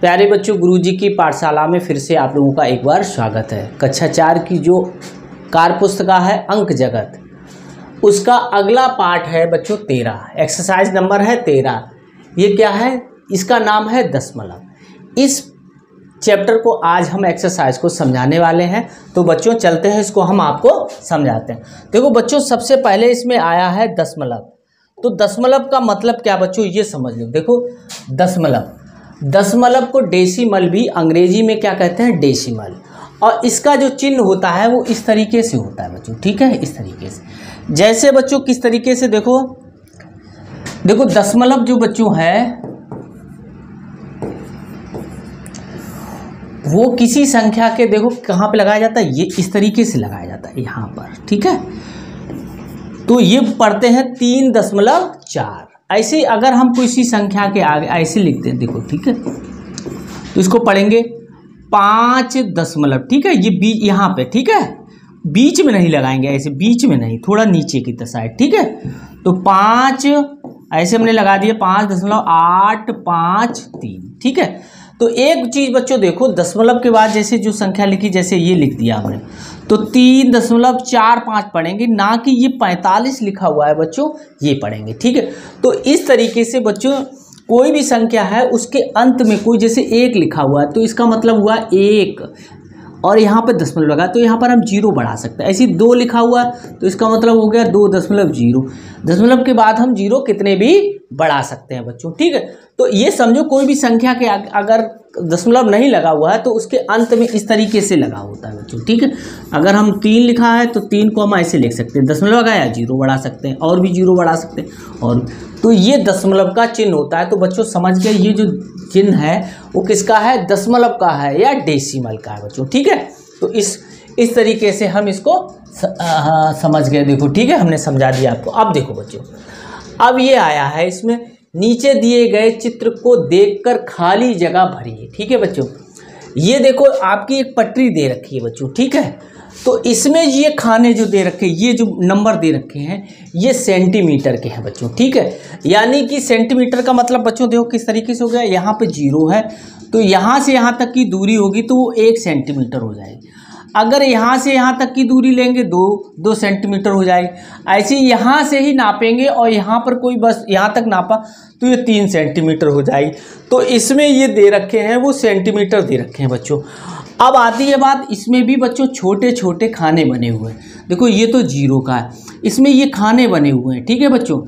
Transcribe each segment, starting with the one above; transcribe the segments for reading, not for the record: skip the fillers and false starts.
प्यारे बच्चों, गुरुजी की पाठशाला में फिर से आप लोगों का एक बार स्वागत है। कक्षा 4 की जो कार्य पुस्तिका है अंक जगत, उसका अगला पाठ है बच्चों 13। एक्सरसाइज नंबर है 13। ये क्या है? इसका नाम है दशमलव। इस चैप्टर को आज हम एक्सरसाइज को समझाने वाले हैं। तो बच्चों चलते हैं, इसको हम आपको समझाते हैं। देखो बच्चों, सबसे पहले इसमें आया है दशमलव। तो दशमलव का मतलब क्या बच्चों, ये समझ लो। देखो दशमलव को डेसिमल भी अंग्रेजी में क्या कहते हैं? डेसिमल। और इसका जो चिन्ह होता है वो इस तरीके से होता है बच्चों, ठीक है? इस तरीके से। जैसे बच्चों किस तरीके से, देखो दशमलव जो बच्चों है वो किसी संख्या के, देखो कहाँ पे लगाया जाता है? ये इस तरीके से लगाया जाता है, यहाँ पर, ठीक है? तो ये पढ़ते हैं 3.4। ऐसे ही अगर हम किसी संख्या के आगे ऐसे लिखते हैं, देखो, ठीक है, तो इसको पढ़ेंगे 5 दशमलव, ठीक है? ये बीच यहाँ पे, ठीक है? बीच में नहीं लगाएंगे, ऐसे बीच में नहीं, थोड़ा नीचे की साइड, ठीक है? तो 5 ऐसे हमने लगा दिए, 5.853, ठीक है? तो एक चीज बच्चों देखो, दशमलव के बाद जैसे जो संख्या लिखी, जैसे ये लिख दिया हमने, तो 3.45 पढ़ेंगे, ना कि ये 45 लिखा हुआ है बच्चों, ये पढ़ेंगे, ठीक है? तो इस तरीके से बच्चों कोई भी संख्या है उसके अंत में कोई, जैसे 1 लिखा हुआ है तो इसका मतलब हुआ 1, और यहाँ पर दशमलव लगा तो यहाँ पर हम 0 बढ़ा सकते हैं। ऐसे 2 लिखा हुआ तो इसका मतलब हो गया 2.0। दशमलव के बाद हम 0 कितने भी बढ़ा सकते हैं बच्चों, ठीक है? तो ये समझो, कोई भी संख्या के अगर दशमलव नहीं लगा हुआ है तो उसके अंत में इस तरीके से लगा होता है बच्चों, ठीक है? अगर हम 3 लिखा है तो 3 को हम ऐसे लिख सकते हैं, दशमलव लगाया 0 बढ़ा सकते हैं, और भी 0 बढ़ा सकते हैं, और तो ये दशमलव का चिन्ह होता है। तो बच्चों समझ गए, ये जो चिन्ह है वो किसका है? दशमलव का है या डेसिमल का है बच्चों, ठीक है? तो इस तरीके से हम इसको समझ गए, देखो, ठीक है? हमने समझा दिया आपको। अब देखो बच्चों, अब ये आया है, इसमें नीचे दिए गए चित्र को देखकर खाली जगह भरिए, ठीक है बच्चों? ये देखो आपकी एक पटरी दे रखी है बच्चों, ठीक है? तो इसमें ये खाने जो दे रखे, ये जो नंबर दे रखे हैं, ये सेंटीमीटर के हैं बच्चों, ठीक है? यानी कि सेंटीमीटर का मतलब बच्चों देखो किस तरीके से हो गया, यहाँ पे 0 है तो यहाँ से यहाँ तक की दूरी होगी तो वो 1 सेंटीमीटर हो जाएगी। अगर यहाँ से यहाँ तक की दूरी लेंगे 2 सेंटीमीटर हो जाएगी। ऐसे यहाँ से ही नापेंगे और यहाँ पर कोई बस यहाँ तक नापा तो ये 3 सेंटीमीटर हो जाएगी। तो इसमें ये दे रखे हैं, वो सेंटीमीटर दे रखे हैं बच्चों। अब आती है बात, इसमें भी बच्चों छोटे छोटे खाने बने हुए हैं। देखो ये तो 0 का है, इसमें ये खाने बने हुए हैं, ठीक है बच्चों?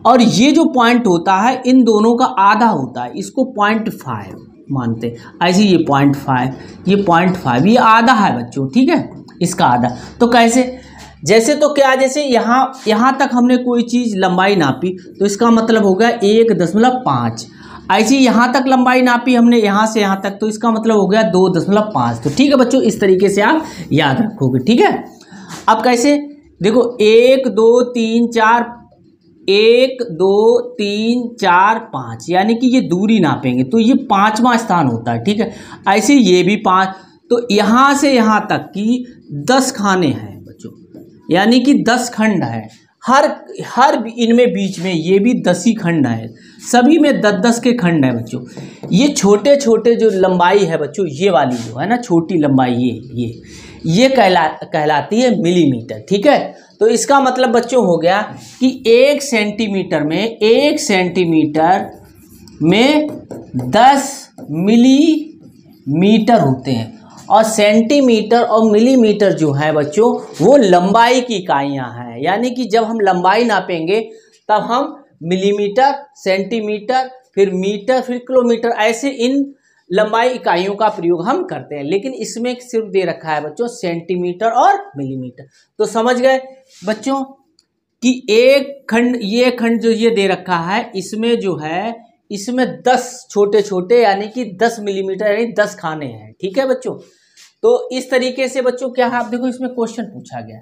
और ये जो पॉइंट होता है इन दोनों का आधा होता है, इसको 0.5 मानते हैं। ऐसे ये 0.5, ये 0.5, ये आधा है बच्चों, ठीक है? इसका आधा। तो कैसे? जैसे तो क्या, जैसे यहाँ तक हमने कोई चीज़ लंबाई नापी तो इसका मतलब हो गया 1.5। ऐसे यहाँ तक लंबाई नापी हमने, यहाँ से यहाँ तक, तो इसका मतलब हो गया 2.5। तो ठीक है बच्चों, इस तरीके से आप याद रखोगे, ठीक है? अब कैसे? देखो 1 2 3 4, 1 2 3 4 5, यानी कि ये दूरी नापेंगे तो ये 5वां स्थान होता है, ठीक है? ऐसे ये भी 5, तो यहाँ से यहाँ तक की 10 खाने हैं बच्चों, यानी कि 10 खंड है। हर इनमें बीच में ये भी 10 ही खंड है, सभी में 10-10 के खंड है बच्चों। ये छोटे छोटे जो लंबाई है बच्चों, ये वाली जो है ना छोटी लंबाई, ये कहलाती है मिलीमीटर, ठीक है? तो इसका मतलब बच्चों हो गया कि 1 सेंटीमीटर में 10 मिलीमीटर होते हैं। और सेंटीमीटर और मिलीमीटर जो है बच्चों वो लंबाई की इकाइयां हैं। यानी कि जब हम लंबाई नापेंगे तब हम मिलीमीटर, सेंटीमीटर, फिर मीटर, फिर किलोमीटर, ऐसे इन लंबाई इकाइयों का प्रयोग हम करते हैं। लेकिन इसमें सिर्फ दे रखा है बच्चों सेंटीमीटर और मिलीमीटर। तो समझ गए बच्चों कि एक खंड, ये खंड जो ये दे रखा है, इसमें जो है, इसमें 10 छोटे छोटे यानी कि 10 मिलीमीटर यानी 10 खाने हैं, ठीक है बच्चों? तो इस तरीके से बच्चों क्या है, आप देखो इसमें क्वेश्चन पूछा गया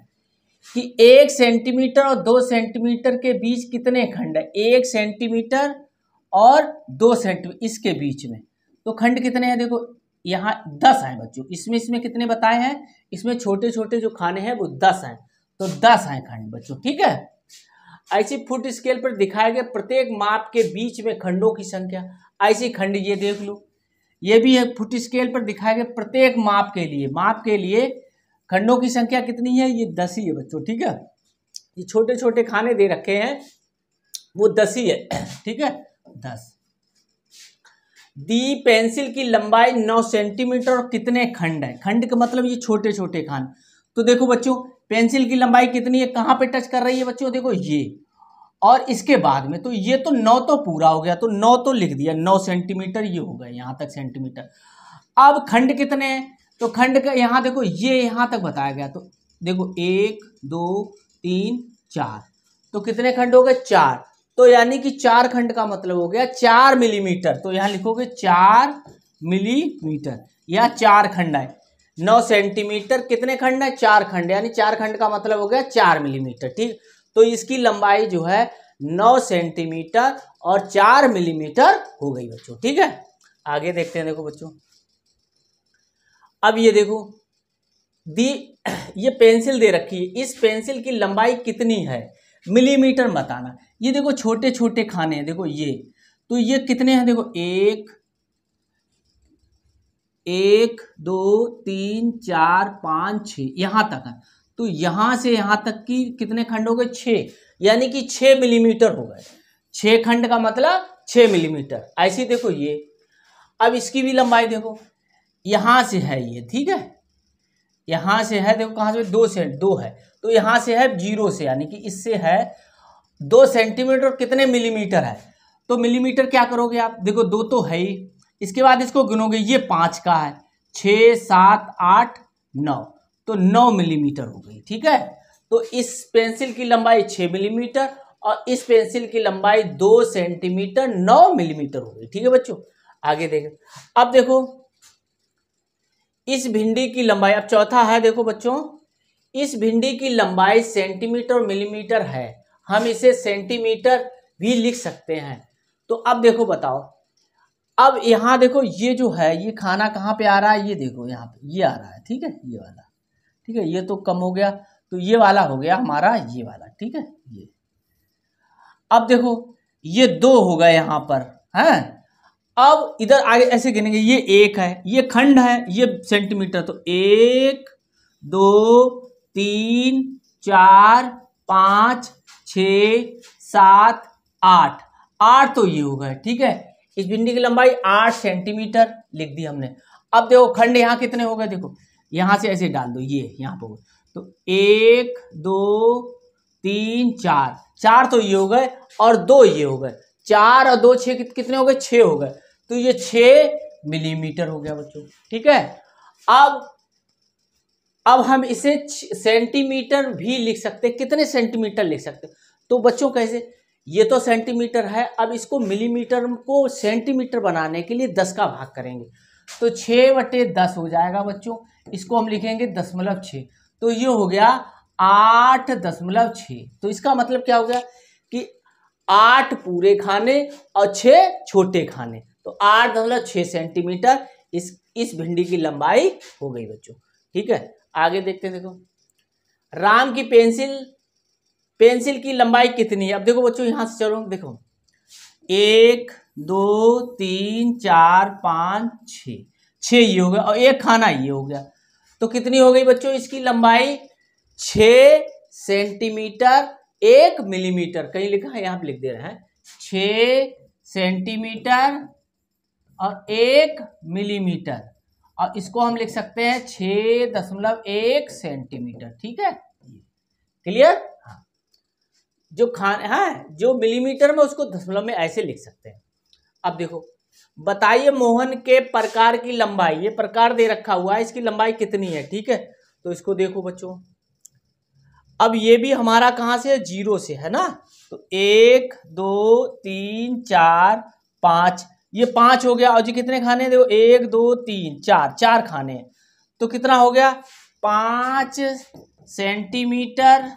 कि 1 सेंटीमीटर और 2 सेंटीमीटर के बीच कितने खंड है? 1 सेंटीमीटर और 2 सेंटीमीटर इसके बीच में तो खंड कितने हैं? देखो यहाँ 10 हैं बच्चों, इसमें कितने बताए हैं? इसमें छोटे छोटे जो खाने हैं वो 10 हैं, तो 10 हैं खंड बच्चों, ठीक है? ऐसी फुट स्केल पर दिखाए गए प्रत्येक माप के बीच में खंडों की संख्या, ऐसी खंड ये देख लो, ये भी एक फुट स्केल पर दिखाए गए प्रत्येक माप के लिए खंडों की संख्या कितनी है, ये 10 ही है बच्चों, ठीक है। ये छोटे छोटे खाने दे रखे हैं वो 10 ही है, ठीक है, 10। दी पेंसिल की लंबाई 9 सेंटीमीटर और कितने खंड है, खंड का मतलब ये छोटे छोटे खाने। तो देखो बच्चों पेंसिल की लंबाई कितनी है, कहाँ पे टच कर रही है बच्चों, देखो ये, और इसके बाद में तो ये तो 9 तो पूरा हो गया, तो 9 तो लिख दिया, 9 सेंटीमीटर ये हो गया यहाँ तक सेंटीमीटर। अब खंड कितने हैं, तो खंड का यहाँ देखो ये यहाँ तक बताया गया, तो देखो 1 2 3 4, तो कितने खंड हो गए, 4। तो यानी कि 4 खंड का मतलब हो गया 4 मिलीमीटर, तो यहाँ लिखोगे 4 मिलीमीटर या 4 खंड है। 9 सेंटीमीटर कितने खंड है, 4 खंड, यानी 4 खंड का मतलब हो गया 4 मिलीमीटर, ठीक। तो इसकी लंबाई जो है 9 सेंटीमीटर और 4 मिलीमीटर हो गई बच्चों, ठीक है। आगे देखते हैं, देखो बच्चों अब ये देखो ये पेंसिल दे रखी है, इस पेंसिल की लंबाई कितनी है, मिलीमीटर बताना। ये देखो छोटे छोटे खाने हैं, देखो ये, तो ये कितने हैं, देखो 1 2 3 4 5 6 यहाँ तक है। तो यहाँ से यहाँ तक की कितने खंड हो गए, 6, यानी कि 6 मिलीमीटर हो गए। 6 खंड का मतलब 6 मिलीमीटर। ऐसे देखो ये, अब इसकी भी लंबाई देखो, यहाँ से है ये, ठीक है, यहाँ से है, देखो कहाँ से, 2 है, तो यहाँ से है 0 से, यानी कि इससे है 2 सेंटीमीटर, कितने मिलीमीटर है, तो मिलीमीटर क्या करोगे आप, देखो 2 तो है ही, इसके बाद इसको गिनोगे, ये 5 का है, 6 7 8 9, तो 9 मिलीमीटर हो गई, ठीक है। तो इस पेंसिल की लंबाई 6 मिलीमीटर और इस पेंसिल की लंबाई 2 सेंटीमीटर 9 मिलीमीटर हो गई, ठीक है बच्चों। आगे देखें, अब देखो इस भिंडी की लंबाई, अब चौथा है, देखो बच्चों इस भिंडी की लंबाई सेंटीमीटर और मिलीमीटर है, हम इसे सेंटीमीटर भी लिख सकते हैं। तो अब देखो बताओ, अब यहाँ देखो ये जो है ये खाना कहाँ पे आ रहा है, ये देखो यहाँ पे ये आ रहा है, ठीक है, ये वाला, ठीक है, ये तो कम हो गया, तो ये वाला हो गया हमारा ये वाला, ठीक है। ये अब देखो ये 2 हो गए यहाँ पर, हैं। अब इधर आगे ऐसे गिनेंगे, ये 1 है, ये खंड है, ये सेंटीमीटर, तो 1 2 3 4 5 6 7 8, 8 तो ये हो गए, ठीक है। इस भिंडी की लंबाई 8 सेंटीमीटर लिख दी हमने। अब देखो खंड यहाँ कितने हो गए, देखो यहाँ से ऐसे डाल दो, ये यहाँ पर, तो 1 2 3 4, 4 तो ये हो गए और 2 ये हो गए, 4 और 2 6 कितने हो गए, 6 हो गए, तो ये 6 मिलीमीटर हो गया बच्चों, ठीक है। अब हम इसे सेंटीमीटर भी लिख सकते, कितने सेंटीमीटर लिख सकते, तो बच्चों कैसे, ये तो सेंटीमीटर है, अब इसको मिलीमीटर को सेंटीमीटर बनाने के लिए 10 का भाग करेंगे, तो 6/10 हो जाएगा बच्चों, इसको हम लिखेंगे 0.6, तो ये हो गया 8.6। तो इसका मतलब क्या हो गया कि 8 पूरे खाने और 6 छोटे खाने, तो 8.6 सेंटीमीटर इस भिंडी की लंबाई हो गई बच्चों, ठीक है। आगे देखते हैं, देखो राम की पेंसिल की लंबाई कितनी है। अब देखो बच्चों यहां से चलो, देखो 1 2 3 4 5 6 ये हो गया और एक खाना ये हो गया, तो कितनी हो गई बच्चों इसकी लंबाई, 6 सेंटीमीटर 1 मिलीमीटर, कहीं लिखा है, यहाँ पे लिख दे रहे हैं 6 सेंटीमीटर और 1 मिलीमीटर, और इसको हम लिख सकते हैं 6.1 सेंटीमीटर, ठीक है, क्लियर। हाँ, जो जो मिलीमीटर में उसको दशमलव में ऐसे लिख सकते हैं। अब देखो बताइए मोहन के प्रकार की लंबाई, ये प्रकार दे रखा हुआ है, इसकी लंबाई कितनी है, ठीक है। तो इसको देखो बच्चों, अब ये भी हमारा कहाँ से है, 0 से है ना, तो 1 2 3 4 5, ये 5 हो गया, और जी कितने खाने, देखो 1 2 3 4, 4 खाने, तो कितना हो गया 5 सेंटीमीटर,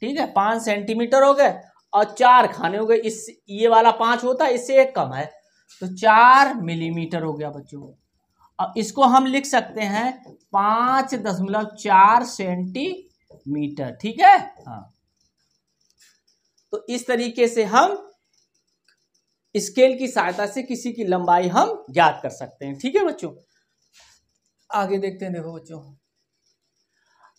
ठीक है, 5 सेंटीमीटर हो गए और 4 खाने हो गए, इस ये वाला 5 होता है, इससे एक कम है, तो 4 मिलीमीटर हो गया बच्चों। अब इसको हम लिख सकते हैं 5.4 सेंटीमीटर, ठीक है। हाँ, तो इस तरीके से हम स्केल की सहायता से किसी की लंबाई हम ज्ञात कर सकते हैं। ठीक है बच्चों, आगे देखते हैं। देखो बच्चों,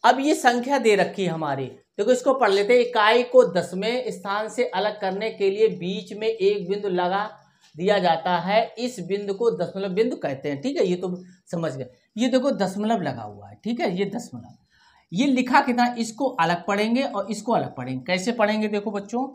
अब ये संख्या दे रखी है हमारी, देखो इसको पढ़ लेते हैं। इकाई को 10वें स्थान से अलग करने के लिए बीच में एक बिंदु लगा दिया जाता है, इस बिंदु को दशमलव बिंदु कहते हैं। ठीक है, ये तो समझ गए। ये देखो दशमलव लगा हुआ है, ठीक है, ये दशमलव, ये लिखा कितना, इसको अलग पढ़ेंगे और इसको अलग पढ़ेंगे। कैसे पढ़ेंगे देखो बच्चों,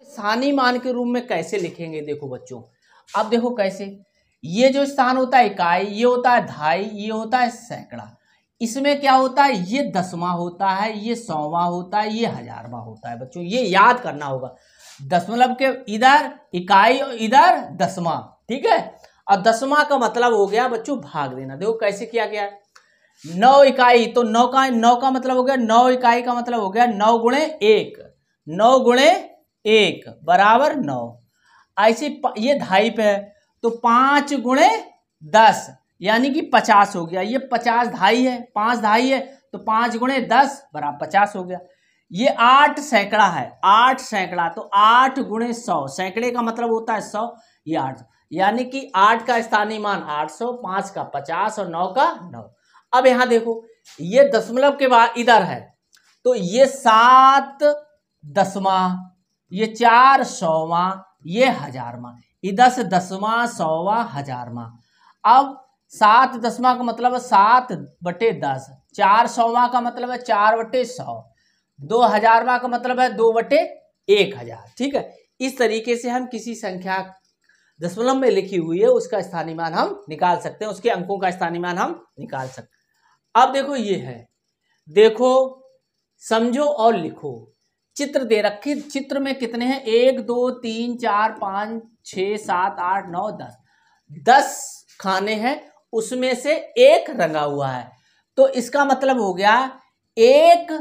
स्थानीय मान के रूप में कैसे लिखेंगे देखो बच्चों। अब देखो कैसे, ये जो स्थान होता है इकाई, ये होता है दहाई, ये होता है सैकड़ा। इसमें क्या होता है, ये दसवां होता है, ये सौवां होता है, ये हजारवां होता है। बच्चों ये याद करना होगा, दशमलव के इधर इकाई और इधर दसवां। ठीक है, और दसवां का मतलब हो गया बच्चों भाग देना। देखो कैसे किया गया है, 9 इकाई, तो 9 का मतलब हो गया, 9 इकाई का मतलब हो गया 9 गुणे 1, 9 गुणे 1 बराबर 9। ऐसे ये दहाई पे है, तो 5 गुणे 10 यानी कि 50 हो गया। ये 50 दहाई है, 5 दहाई है, तो 5 गुणे 10 बराबर 50 हो गया। ये 8 सैकड़ा है, 8 सैकड़ा, तो 8 गुणे 100, सैकड़े का मतलब होता है 100, ये 800, यानी कि 8 का स्थानीय मान 800, 5 का 50 और 9 का 9। अब यहां देखो, ये दशमलव के बाद इधर है, तो ये 7 दसवां, ये 4 सौवां, ये हजारवां, इधर से दसवां सौवां हजारवां। अब 7 दसवां का मतलब है 7/10, 4 सौवां का मतलब है 4/100, 2 हजारवां का मतलब है 2/1000। ठीक है, इस तरीके से हम किसी संख्या दशमलव में लिखी हुई है उसका स्थानीय मान हम निकाल सकते हैं, उसके अंकों का स्थानीय मान हम निकाल सकते हैं। अब देखो ये है, देखो समझो और लिखो। चित्र दे रखे, चित्र में कितने हैं, 1 2 3 4 5 6 7 8 9 10, 10 खाने हैं, उसमें से एक रंगा हुआ है, तो इसका मतलब हो गया 1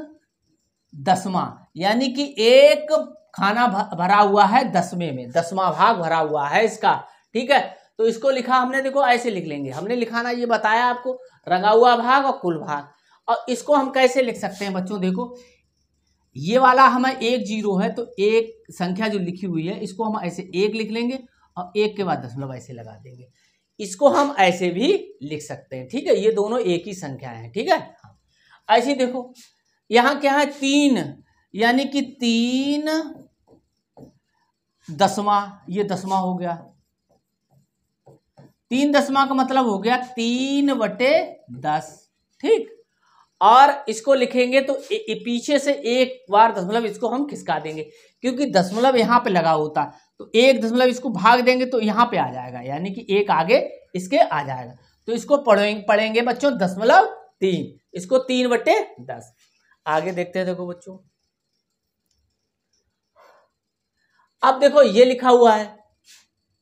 दसवां, यानी कि एक खाना भरा हुआ है 10वें में, 10वां भाग भरा हुआ है इसका। ठीक है, तो इसको लिखा हमने, देखो ऐसे लिख लेंगे, हमने लिखाना ये बताया आपको, रंगा हुआ भाग और कुल भाग। और इसको हम कैसे लिख सकते हैं बच्चों, देखो ये वाला हमें 1 0 है, तो एक संख्या जो लिखी हुई है इसको हम ऐसे 1 लिख लेंगे और 1 के बाद दशमलव ऐसे लगा देंगे। इसको हम ऐसे भी लिख सकते हैं। ठीक है, ये दोनों एक ही संख्या है। ठीक है, ऐसे देखो यहां क्या है, 3, यानी कि 3 दसवां, ये दसवां हो गया। 3 दसवां का मतलब हो गया 3/10। ठीक, और इसको लिखेंगे तो पीछे से एक बार दशमलव इसको हम खिसका देंगे, क्योंकि दशमलव यहाँ पे लगा होता, तो एक दशमलव इसको भाग देंगे तो यहाँ पे आ जाएगा, यानी कि एक आगे इसके आ जाएगा। तो इसको पढ़ेंगे बच्चों 0.3, इसको 3/10। आगे देखते हैं, देखो बच्चों, अब देखो ये लिखा हुआ है,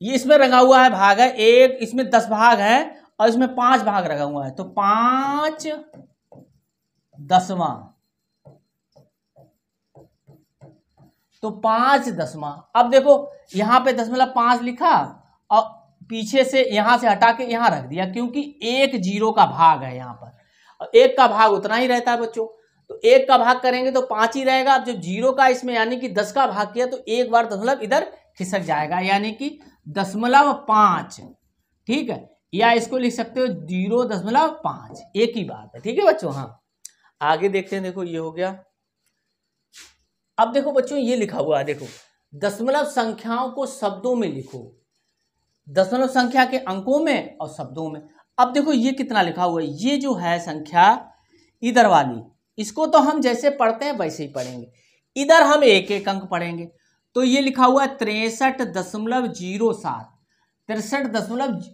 ये इसमें रंगा हुआ है भाग है एक, इसमें 10 भाग है और इसमें 5 भाग रंगा हुआ है, तो 5 दसवां, तो 5 दसवां। अब देखो यहां पे 5 लिखा और पीछे से यहां से हटा के यहां रख दिया, क्योंकि 1 0 का भाग है यहां पर, और 1 का भाग उतना ही रहता है बच्चों, तो 1 का भाग करेंगे तो 5 ही रहेगा। अब जब 0 का इसमें यानी कि 10 का भाग किया तो एक बार दशमलव इधर खिसक जाएगा, यानी कि 0.5। ठीक है, या इसको लिख सकते हो 0.5, एक ही बात है। ठीक है बच्चों, हाँ आगे देखते हैं। देखो ये हो गया। अब देखो बच्चों ये लिखा हुआ है, देखो दशमलव संख्याओं को शब्दों में लिखो, दशमलव संख्या के अंकों में और शब्दों में। अब देखो ये कितना लिखा हुआ है, ये जो है संख्या इधर वाली, इसको तो हम जैसे पढ़ते हैं वैसे ही पढ़ेंगे, इधर हम एक एक अंक पढ़ेंगे। तो ये लिखा हुआ है 63.07, 63.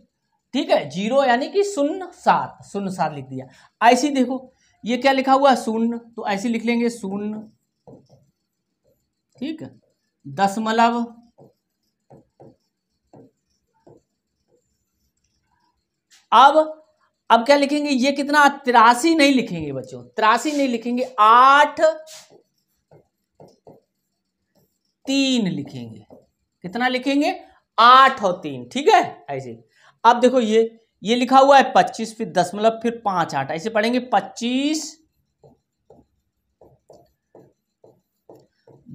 ठीक है, 0 यानी कि 07 लिख दिया। ऐसे देखो ये क्या लिखा हुआ है 0, तो ऐसे लिख लेंगे 0। ठीक है, दशमलव, अब क्या लिखेंगे, ये कितना, 83 नहीं लिखेंगे बच्चों, 83 नहीं लिखेंगे, 8 3 लिखेंगे। कितना लिखेंगे, 8 और 3। ठीक है, ऐसे। अब देखो ये लिखा हुआ है 25, फिर दशमलव, फिर 5 8, ऐसे पढ़ेंगे 25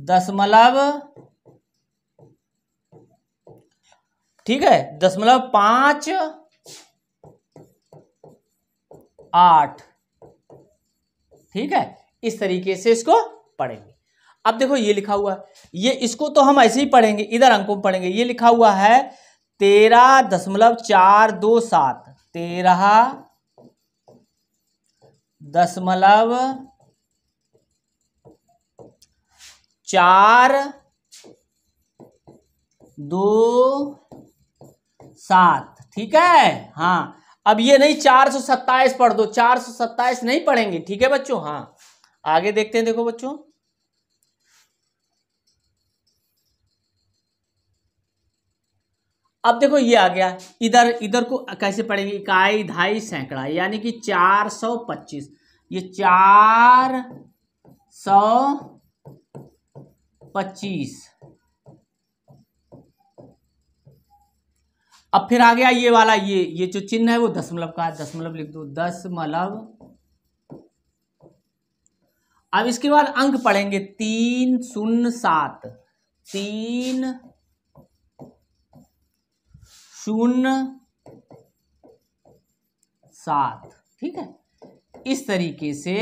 दशमलव ठीक है, 0.58, ठीक है, इस तरीके से इसको पढ़ेंगे। अब देखो ये लिखा हुआ है, ये इसको तो हम ऐसे ही पढ़ेंगे, इधर अंकों में पढ़ेंगे। ये लिखा हुआ है 13.427, 13.427, ठीक है। हाँ, अब ये नहीं 427 पढ़ दो, 427 नहीं पढ़ेंगे, ठीक है बच्चों। हाँ, आगे देखते हैं, देखो बच्चों, अब देखो ये आ गया, इधर इधर को कैसे पढ़ेंगे, इकाई, दहाई, सैकड़ा, यानी कि 425, ये 425। अब फिर आ गया ये वाला, ये जो चिन्ह है वो दशमलव का है, दशमलव लिख दो, दशमलव। अब इसके बाद अंक पढ़ेंगे 307, 307, ठीक है। इस तरीके से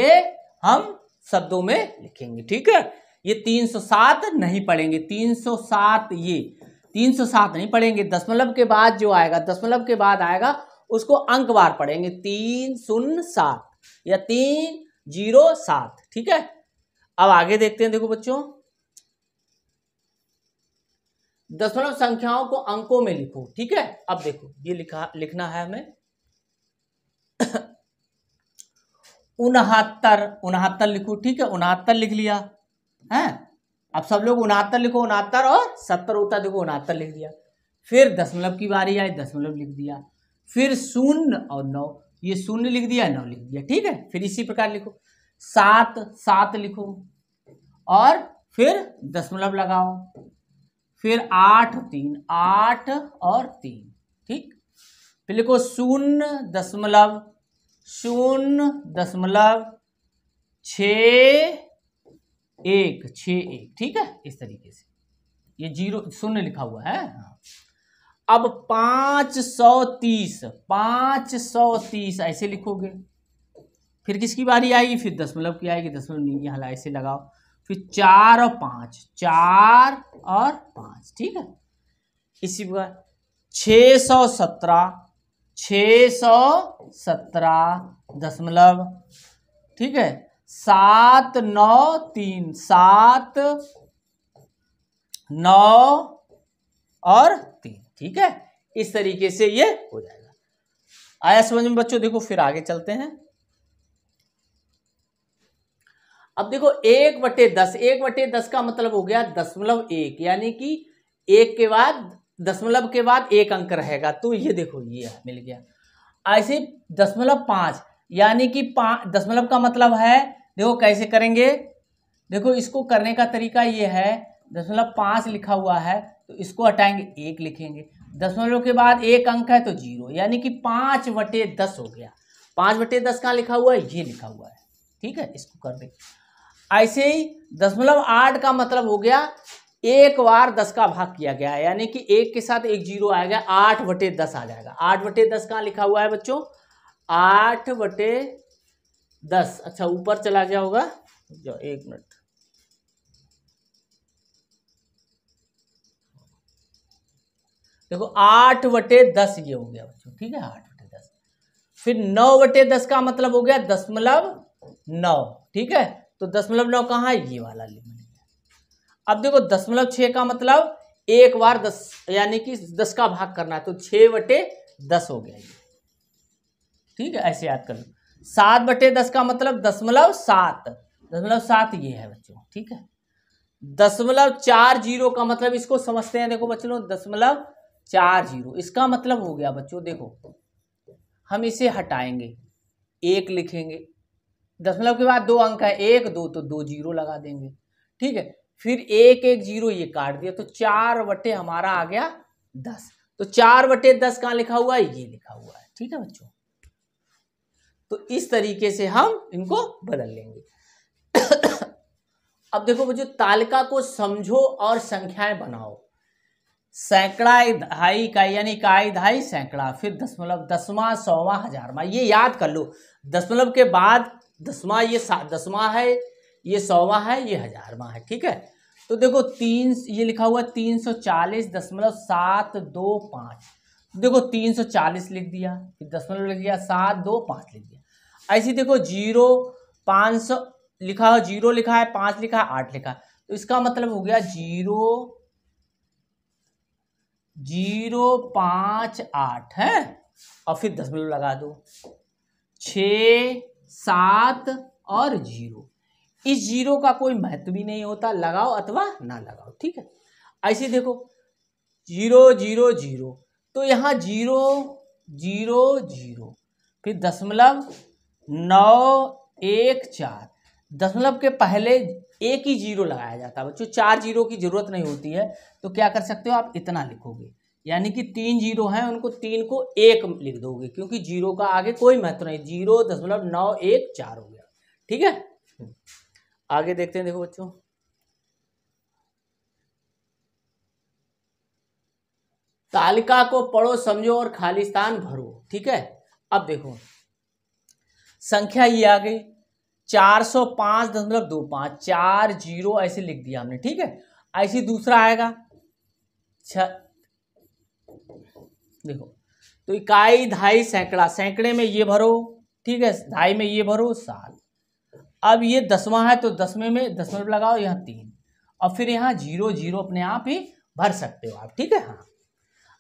हम शब्दों में लिखेंगे, ठीक है। ये 307 नहीं पढ़ेंगे, 307, ये 307 नहीं पढ़ेंगे। दशमलव के बाद जो आएगा, दशमलव के बाद आएगा, उसको अंकवार पढ़ेंगे, 307 या 307, ठीक है। अब आगे देखते हैं, देखो बच्चों, दशमलव संख्याओं को अंकों में लिखो, ठीक है। अब देखो ये लिखना है हमें 69 लिखो, ठीक है, 69 लिख लिया है। अब सब लोग 69 लिखो, 69 और 70 होता, देखो 69 लिख दिया। फिर दशमलव की बारी आई, दशमलव लिख दिया, फिर 0 और 9, ये 0 लिख दिया, 9 लिख दिया, ठीक है। फिर इसी प्रकार लिखो 7 लिखो, और फिर दशमलव लगाओ, फिर 8 और 3, ठीक। फिर लिखो 0.0.61, ठीक है, इस तरीके से। ये 0 लिखा हुआ है। अब 530 ऐसे लिखोगे। फिर किसकी बारी आएगी, फिर दशमलव की आएगी, दशमलव यहाँ ऐसे लगाओ, फिर 4 और 5, ठीक है। इसी प्रकार 617 दशमलव, ठीक है, 7 9 3, 7 9 और 3, ठीक है। इस तरीके से ये हो जाएगा। आया समझ में बच्चों? देखो फिर आगे चलते हैं। अब देखो 1/10, 1/10 का मतलब हो गया 0.1, यानी कि 1 के बाद, दशमलव के बाद 1 अंक रहेगा, तो ये देखो ये मिल गया। ऐसे 0.5, यानी कि 5 दशमलव का मतलब है, देखो कैसे करेंगे, देखो इसको करने का तरीका ये है, 0.5 लिखा हुआ है तो इसको हटाएंगे, 1 लिखेंगे, दशमलव के बाद 1 अंक है तो 0, यानी कि 5/10 हो गया। 5/10 कहाँ लिखा हुआ है, ये लिखा हुआ है, ठीक है, इसको कर दे। ऐसे ही 0.8 का मतलब हो गया 1 बार 10 का भाग किया गया है, यानी कि 1 के साथ 1 0 आएगा, 8/10 आ जाएगा। 8/10 कहाँ लिखा हुआ है बच्चों, 8/10। अच्छा ऊपर चला गया होगा, जो 1 मिनट, देखो 8/10 ये हो गया बच्चों, ठीक है, 8/10। फिर 9/10 का मतलब हो गया 0.9, ठीक है, तो 0.9 कहाँ है, ये वाला लिख लिया। अब देखो 0.6 का मतलब 1 बार 10, यानी कि 10 का भाग करना है, तो 6/10 हो गया ये, ठीक है, ऐसे याद कर लो। 7/10 का मतलब 0.7 ये है बच्चों, ठीक है। 0.40 का मतलब इसको समझते हैं, देखो बच्चों 0.40, इसका मतलब हो गया बच्चों, देखो हम इसे हटाएंगे, 1 लिखेंगे, दशमलव के बाद 2 अंक है, 1 2, तो 2 0 लगा देंगे, ठीक है। फिर 1 1 0 ये काट दिया, तो 4 हमारा आ गया 10, तो 4/10 कहाँ लिखा हुआ है, ये लिखा हुआ है, ठीक है बच्चों। तो इस तरीके से हम इनको बदल लेंगे। अब देखो बच्चों, तालिका को समझो और संख्याएं बनाओ। सैकड़ा दहाई इकाई यानी इकाई दहाई सैकड़ा, फिर दशमलव, दसवां, सौवां, हजारवां। ये याद कर लो, दशमलव के बाद दसवां, ये दसवां है, ये सौवां है, ये हजारवां है। ठीक है, तो देखो ये लिखा हुआ 340.725। देखो 340 लिख दिया, फिर दशमलव लिख दिया, 725 लिख दिया। ऐसे देखो 500 लिखा है, 0 लिखा है, 5 लिखा है, 8 लिखा है, तो इसका मतलब हो गया 0.058 है, और फिर दशमलव लगा दो, 6, 7 और 0। इस 0 का कोई महत्व भी नहीं होता, लगाओ अथवा ना लगाओ। ठीक है, ऐसे देखो 0, 0, 0, तो यहाँ 0, 0, 0, फिर दशमलव 914। दशमलव के पहले एक ही 0 लगाया जाता है बच्चों, 4 0 की जरूरत नहीं होती है। तो क्या कर सकते हो आप, इतना लिखोगे, यानी कि 3 0 हैं, उनको 3 को 1 लिख दोगे, क्योंकि 0 का आगे कोई महत्व नहीं, 0.914 हो गया। ठीक है, आगे देखते हैं। देखो बच्चों, तालिका को पढ़ो, समझो और खाली स्थान भरो। ठीक है, अब देखो संख्या ये आ गई 405.25, 4 0 ऐसे लिख दिया हमने। ठीक है, ऐसे दूसरा आएगा देखो, तो इकाई दहाई सैकड़ा, सैकड़े में ये भरो। ठीक है, दहाई में ये भरो 7। अब ये दसवां है, तो दसवें में दशमलव लगाओ, यहाँ 3, और फिर यहाँ 0 0 अपने आप ही भर सकते हो आप। ठीक है, हाँ,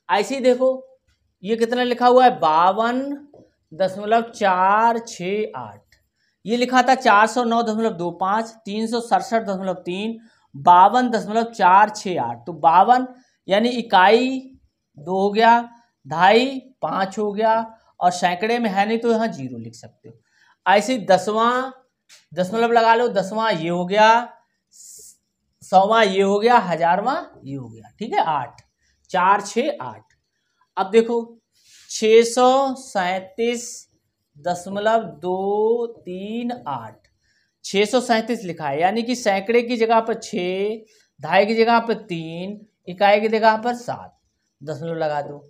ऐसे ही देखो ये कितना लिखा हुआ है, 52.468। ये लिखा था 409.25, 367.3, 52.468। तो 52 यानी इकाई 2 हो गया, दहाई 5 हो गया, और सैकड़े में है नहीं तो यहाँ 0 लिख सकते हो। ऐसे दसवां दशमलव लगा लो, दसवां ये हो गया, सौवां ये हो गया, हजारवां ये हो गया। ठीक है, 8, 4, 6, 8। अब देखो 637.238, 637 लिखा है, यानी कि सैकड़े की जगह पर 6, दहाई की जगह पर 3, इकाई की जगह पर 7, दशमलव लगा दो,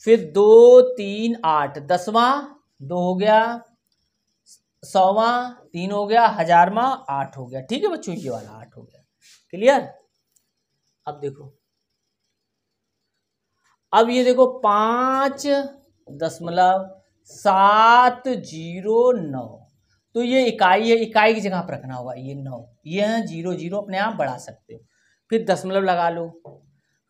फिर 2, 3, 8, दसवां 2 हो गया, सौवां 3 हो गया, हजारवां 8 हो गया। ठीक है बच्चों, ये वाला 8 हो गया। क्लियर? अब देखो, अब ये देखो 5.709, तो ये इकाई है, इकाई की जगह पर रखना होगा, ये 9, ये है 0 0 अपने आप बढ़ा सकते हो, फिर दशमलव लगा लो,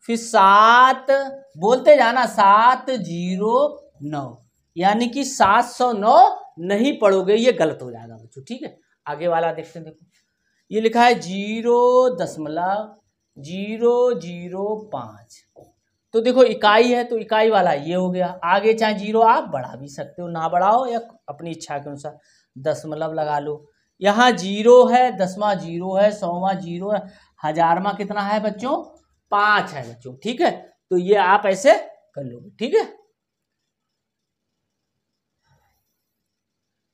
फिर 7 बोलते जाना, 709, यानी कि 709 नहीं पढ़ोगे, ये गलत हो जाएगा बच्चों। ठीक है, आगे वाला देखते हैं। देखो ये लिखा है 0.005, तो देखो इकाई है, तो इकाई वाला ये हो गया। आगे चाहे 0 आप बढ़ा भी सकते हो, ना बढ़ाओ या अपनी इच्छा के अनुसार दशमलव लगा लो। यहाँ 0 है, दसवां 0 है, सौवां 0 है, हजारवां कितना है बच्चों, 5 है बच्चों। ठीक है, तो ये आप ऐसे कर लोगे। ठीक है,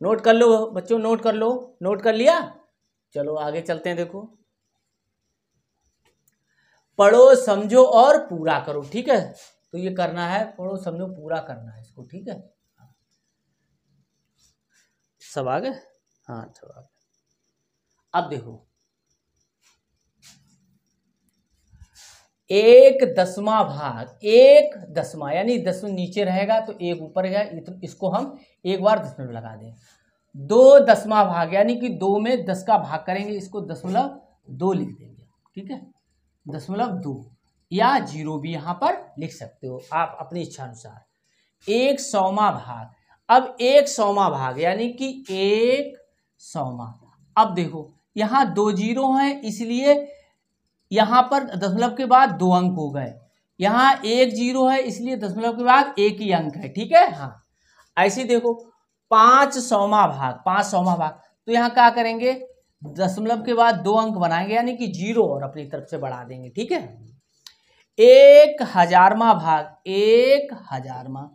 नोट कर लो बच्चों, नोट कर लो, नोट कर लिया। चलो आगे चलते हैं। देखो, पढ़ो, समझो और पूरा करो। ठीक है, तो ये करना है, पढ़ो समझो पूरा करना है इसको। ठीक है, सब आ गए? हाँ, सब आ गए। अब देखो 1/10 भाग, 1/10 यानी 10 नीचे रहेगा तो 1 ऊपर गया, इसको हम एक बार दशमलव लगा दें। 2/10 भाग, यानी कि 2 में 10 का भाग करेंगे, इसको 0.2 लिख देंगे। ठीक है, 0.2 या 0 भी यहाँ पर लिख सकते हो आप अपनी इच्छा अनुसार। 1/100 भाग, अब 1/100 भाग यानी कि 1/100। अब देखो यहाँ 2 0 हैं, इसलिए यहाँ पर दशमलव के बाद 2 अंक हो गए। यहाँ 1 0 है, इसलिए दशमलव के बाद 1 ही अंक है। ठीक है, हाँ, ऐसे देखो 5/100 भाग, 5/100 भाग, तो यहाँ क्या करेंगे, दशमलव के बाद 2 अंक बनाएंगे, यानी कि 0 और अपनी तरफ से बढ़ा देंगे। ठीक है, 1/1000 भाग, 1/1000।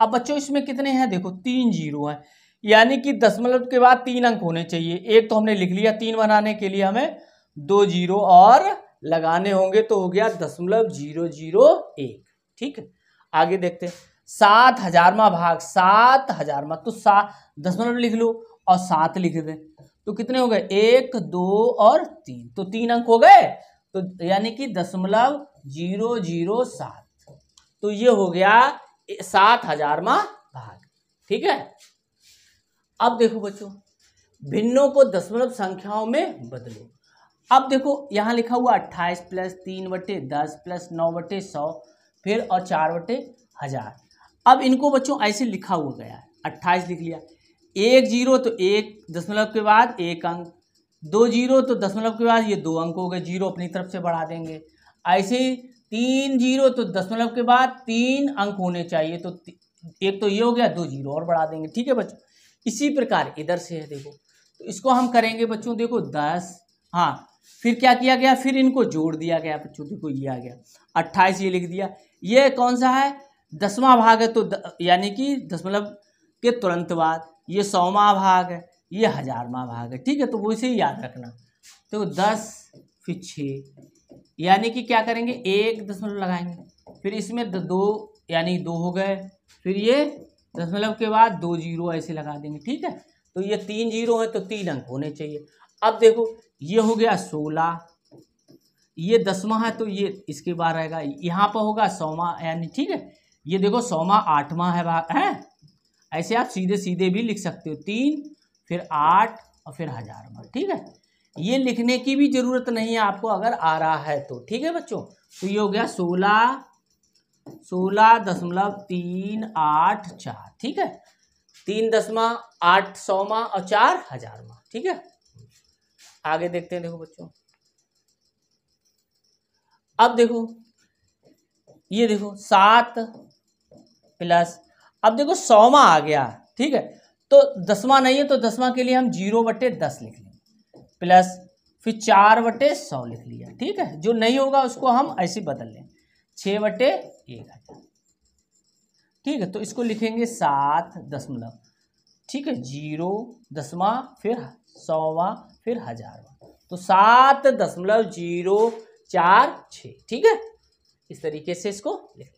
अब बच्चों इसमें कितने हैं, देखो 3 0 हैं, यानी कि दशमलव के बाद 3 अंक होने चाहिए। एक तो हमने लिख लिया, 3 बनाने के लिए हमें 2 0 और लगाने होंगे तो हो गया 0.001। ठीक है, आगे देखते हैं 7000वां भाग 7000वां, तो 7 दशमलव लिख लो और 7 लिख दे, तो कितने हो गए 1 2 और 3, तो 3 अंक हो गए, तो यानी कि 0.007, तो ये हो गया 7000वां भाग। ठीक है, अब देखो बच्चों भिन्नों को दशमलव संख्याओं में बदलो। अब देखो यहाँ लिखा हुआ 28 प्लस 3/10 प्लस 9/100 फिर और 4/1000। अब इनको बच्चों ऐसे लिखा हुआ गया है, 28 लिख लिया, 1 0 तो 1 दशमलव के बाद 1 अंक, 2 0 तो दशमलव के बाद ये 2 अंक हो गए, 0 अपनी तरफ से बढ़ा देंगे। ऐसे 3 0 तो दशमलव के बाद 3 अंक होने चाहिए, तो एक तो ये हो गया, 2 0 और बढ़ा देंगे। ठीक है बच्चों, इसी प्रकार इधर से है देखो, तो इसको हम करेंगे बच्चों, देखो 10, हाँ फिर क्या किया गया, फिर इनको जोड़ दिया गया बच्चों, देखो ये आ गया 28, ये लिख दिया, ये कौन सा है 10वां भाग है, तो यानी कि दशमलव के तुरंत बाद, ये 100वां भाग है, ये 1000वां भाग है। ठीक है, तो वो इसे याद रखना, तो 10 फिर 6, यानी कि क्या करेंगे 1 दशमलव लगाएंगे, फिर इसमें 2 यानी 2 हो गए, फिर ये दशमलव के बाद 2 0 ऐसे लगा देंगे। ठीक है, तो ये 3 0 है तो 3 अंक होने चाहिए। अब देखो ये हो गया 16, ये 10वां है तो ये इसके बाद रहेगा, यहाँ पर होगा 100वां, यानी ठीक है, ये देखो 100वां 8वां है भाग है, ऐसे आप सीधे सीधे भी लिख सकते हो, 3 फिर 8 और फिर 1000वां। ठीक है, ये लिखने की भी जरूरत नहीं है आपको अगर आ रहा है तो। ठीक है बच्चों, तो ये हो गया 16.384। ठीक है, 3.8 100वां और 4 1000वां। ठीक है, आगे देखते हैं, देखो बच्चों अब देखो ये देखो 7 प्लस, अब देखो 100वां आ गया। ठीक है, तो 10वां नहीं है तो 10वां के लिए हम 0/10 लिख लेंगे, प्लस फिर 4/100 लिख लिया। ठीक है, जो नहीं होगा उसको हम ऐसे बदल लें, 6/1000। ठीक है, तो इसको लिखेंगे 7 दशमलव, ठीक है 0 10वां फिर 100वां फिर 1000वां, तो 7.046। ठीक है, इस तरीके से इसको लिख,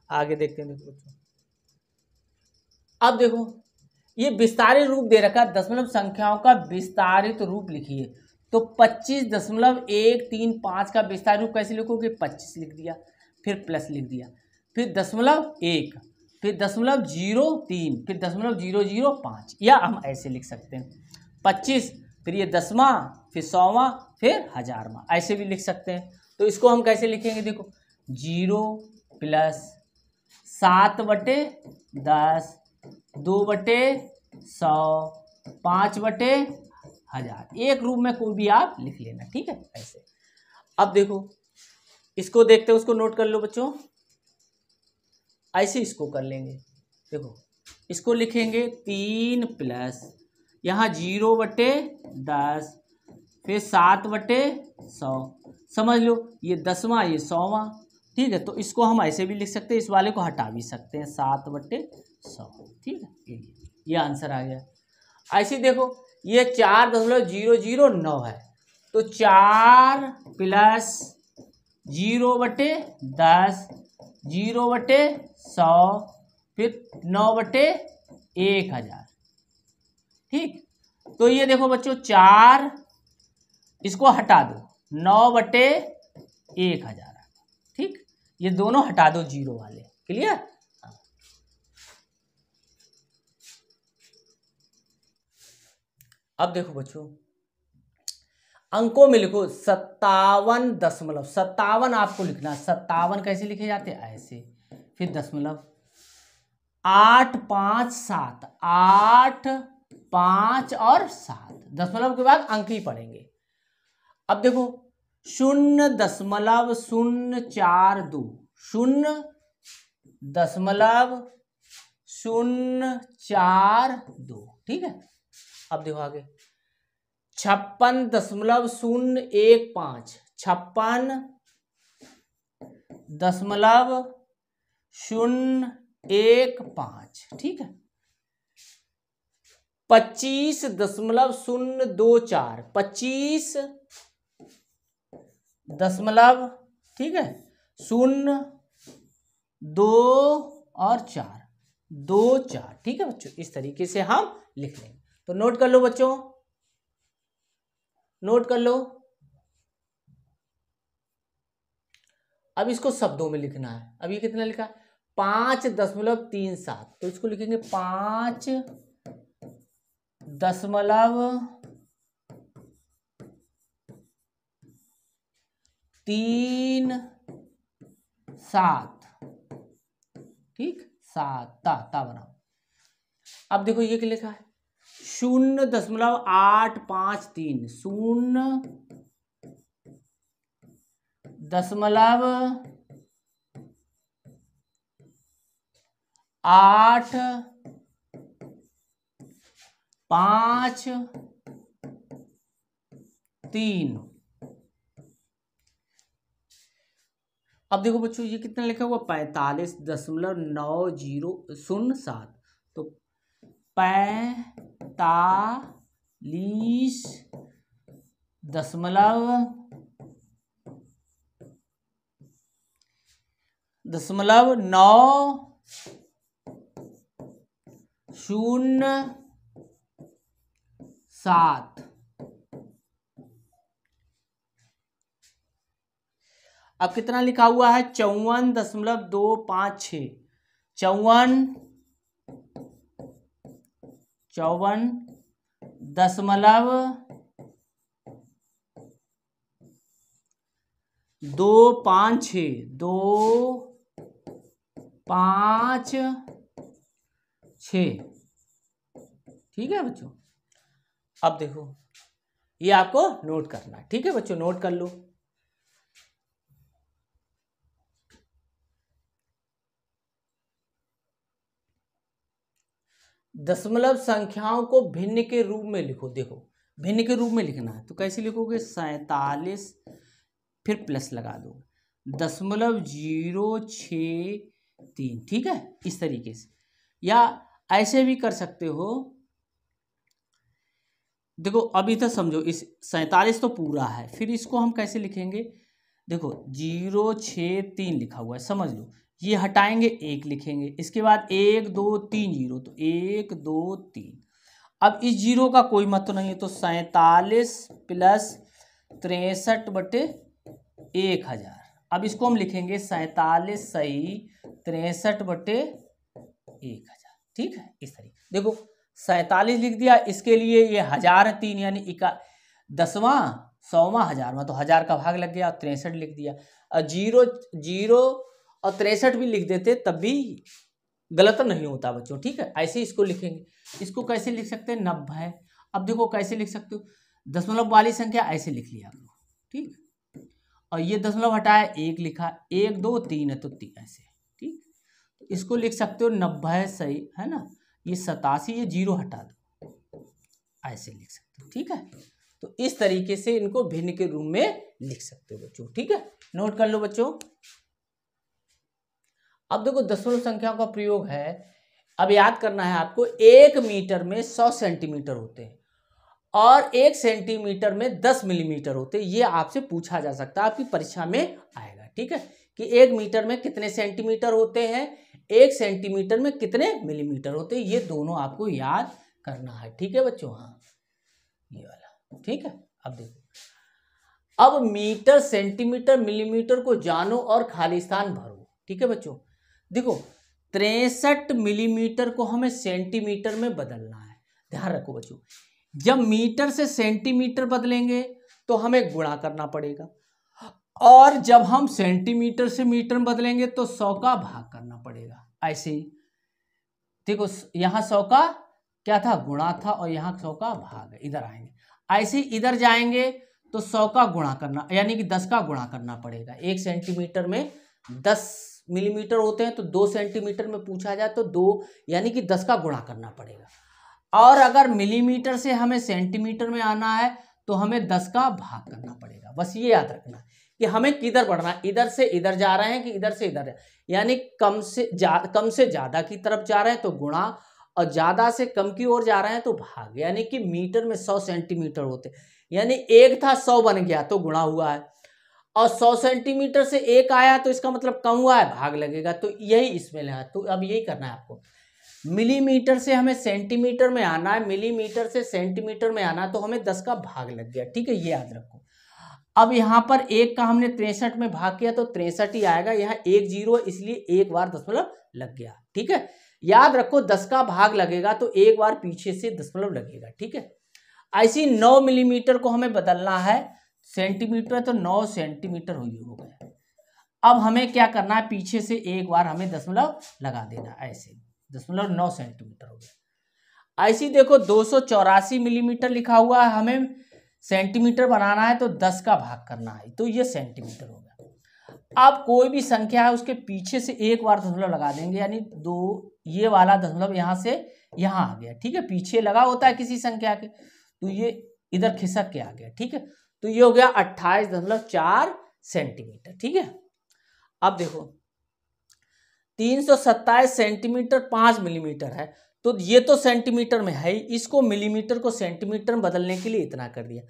आगे देखते हैं। देखो बच्चों अब देखो ये विस्तारित रूप दे रखा, दशमलव संख्याओं का विस्तारित रूप लिखिए, तो 25.135 का विस्तारित रूप कैसे लिखोगे, 25 लिख दिया, फिर प्लस लिख दिया, फिर 0.1, फिर 0.03, फिर 0.005, या हम ऐसे लिख सकते हैं 25 फिर ये 10वां फिर 100वां फिर 1000वां, ऐसे भी लिख सकते हैं। तो इसको हम कैसे लिखेंगे, देखो 0 प्लस 7/10 2/100 5/1000, एक रूप में कोई भी आप लिख लेना। ठीक है, ऐसे। अब देखो इसको देखते हैं, उसको नोट कर लो बच्चों, ऐसे इसको कर लेंगे। देखो इसको लिखेंगे 3 प्लस यहाँ 0/10 फिर 7/100, समझ लो ये 10वां ये 100वां। ठीक है, तो इसको हम ऐसे भी लिख सकते हैं, इस वाले को हटा भी सकते हैं 7/100। ठीक है, ये आंसर आ गया। ऐसे देखो ये 4.009 है, तो 4 प्लस 0/10 0/100 फिर 9/1000। ठीक, तो ये देखो बच्चों 4 इसको हटा दो, 9/1000। ठीक, ये दोनों हटा दो जीरो वाले, क्लियर। अब देखो बच्चों अंकों में लिखो 57 दशमलव, 57 आपको लिखना, 57 कैसे लिखे जाते हैं, ऐसे, फिर दशमलव 8 5 7, 8 5 और 7, दशमलव के बाद अंक ही पढ़ेंगे। अब देखो 0.042, 0.042। ठीक है, अब देखो आगे 56.015, 56.015। ठीक है, 25.024, दशमलव, ठीक है, 0, 2 और 4, 2 4, ठीक है बच्चों। इस तरीके से हम लिख लेंगे। तो नोट कर लो बच्चों, नोट कर लो। अब इसको शब्दों में लिखना है। अब ये कितना लिखा है, 5.37, तो इसको लिखेंगे 5.37, ठीक, 7 ता बनाओ। अब देखो ये क्या लिखा है, 0.853, 0.853। अब देखो बच्चों ये कितना लिखा हुआ, 45.9007, तो 45.907। अब कितना लिखा हुआ है, 54.256, 54.256, ठीक है बच्चों। अब देखो ये आपको नोट करना है, ठीक है बच्चों, नोट कर लो। दशमलव संख्याओं को भिन्न के रूप में लिखो। देखो भिन्न के रूप में लिखना है, तो कैसे लिखोगे, 47, फिर प्लस लगा दो, 0.063, ठीक है, इस तरीके से। या ऐसे भी कर सकते हो। देखो अभी तो समझो, इस 47 तो पूरा है, फिर इसको हम कैसे लिखेंगे, देखो 063 लिखा हुआ है, समझ लो, ये हटाएंगे, 1 लिखेंगे, इसके बाद 1 2 3 0, तो 1 2 3। अब इस 0 का कोई महत्व नहीं है, तो 47 प्लस 63/1000। अब इसको हम लिखेंगे 47 सही 63/1000, ठीक है, इस तरीके। देखो 47 लिख दिया, इसके लिए ये 1000 है 3, यानी 10वां 100वां 1000वां, तो 1000 का भाग लग गया, 63 लिख दिया। और 0 0 और 63 भी लिख देते तब भी गलत नहीं होता बच्चों, ठीक है। ऐसे इसको लिखेंगे। इसको कैसे लिख सकते हैं, 90। अब देखो कैसे लिख सकते हो, दशमलव वाली संख्या ऐसे लिख लिया आप लोग, ठीक। और ये दशमलव हटाया, 1 लिखा, 1 2 3 है तो 3 ऐसे, ठीक। तो इसको लिख सकते हो 90 सही है ना, ये 87, ये 0 हटा दो, ऐसे लिख सकते हो, ठीक है। तो इस तरीके से इनको भिन्न के रूप में लिख सकते हो बच्चों, ठीक है, नोट कर लो बच्चों। अब देखो दशमलव संख्याओं का प्रयोग है। अब याद करना है आपको, 1 मीटर में 100 सेंटीमीटर होते हैं और 1 सेंटीमीटर में 10 मिलीमीटर होते हैं। ये आपसे पूछा जा सकता है, आपकी परीक्षा में आएगा, ठीक है, कि 1 मीटर में कितने सेंटीमीटर होते हैं, 1 सेंटीमीटर में कितने मिलीमीटर होते हैं, ये दोनों आपको याद करना है, ठीक है बच्चों। हाँ ये वाला, ठीक है। अब देखो, अब मीटर सेंटीमीटर मिलीमीटर को जानो और खाली स्थान भरो, ठीक है बच्चों। देखो 63 मिलीमीटर को हमें सेंटीमीटर में बदलना है, ध्यान रखो बच्चों। जब मीटर से सेंटीमीटर बदलेंगे तो हमें गुणा करना पड़ेगा, और जब हम सेंटीमीटर से मीटर में बदलेंगे तो 100 का भाग करना पड़ेगा। ऐसे ही देखो, यहाँ 100 का क्या था, गुणा था, और यहाँ 100 का भाग है, इधर आएंगे। ऐसे ही इधर जाएंगे तो 100 का गुणा करना, यानी कि 10 का गुणा करना पड़ेगा। 1 सेंटीमीटर में 10 मिलीमीटर होते हैं, तो 2 सेंटीमीटर में पूछा जाए तो 2, यानी कि 10 का गुणा करना पड़ेगा। और अगर मिलीमीटर से हमें सेंटीमीटर में आना है तो हमें 10 का भाग करना पड़ेगा। बस ये याद रखना कि हमें किधर बढ़ना है, इधर से इधर जा रहे हैं कि इधर से इधर, यानी कम से ज्यादा की तरफ जा रहे हैं तो गुणा, और ज्यादा से कम की ओर जा रहे हैं तो भाग। यानी कि मीटर में 100 सेंटीमीटर होते, यानी 1 था 100 बन गया तो गुणा हुआ है। और 100 सेंटीमीटर से 1 आया तो इसका मतलब कम हुआ है, भाग लगेगा। तो यही इसमें है। तो अब यही करना है आपको, मिलीमीटर से हमें सेंटीमीटर में आना है, मिलीमीटर से सेंटीमीटर में आना है, तो हमें 10 का भाग लग गया। ठीक है, ये याद रखो। अब यहाँ पर 1 का हमने 63 में भाग किया तो 63 ही आएगा। यहाँ 1 0 इसलिए एक बार दशमलव लग गया। ठीक है, याद रखो 10 का भाग लगेगा तो एक बार पीछे से दशमलव लगेगा। ठीक है, ऐसी 9 मिलीमीटर को हमें बदलना है सेंटीमीटर, तो 9 सेंटीमीटर हो गया। अब हमें क्या करना है, पीछे से एक बार हमें दशमलव लगा देना, ऐसे 0.9 सेंटीमीटर हो गया। ऐसी देखो 284 मिलीमीटर लिखा हुआ है, हमें सेंटीमीटर बनाना है तो 10 का भाग करना है, तो ये सेंटीमीटर हो गया। अब कोई भी संख्या है उसके पीछे से एक बार दशमलव लगा देंगे, यानी 2, ये वाला दशमलव यहाँ से यहाँ आ गया। ठीक है, पीछे लगा होता है किसी संख्या के, तो ये इधर खिसक के आ गया। ठीक है, तो ये हो गया 28.4 सेंटीमीटर। ठीक है, अब देखो 327 सेंटीमीटर 5 मिलीमीटर है, तो ये तो सेंटीमीटर में है ही, इसको मिलीमीटर को सेंटीमीटर में बदलने के लिए इतना कर दिया।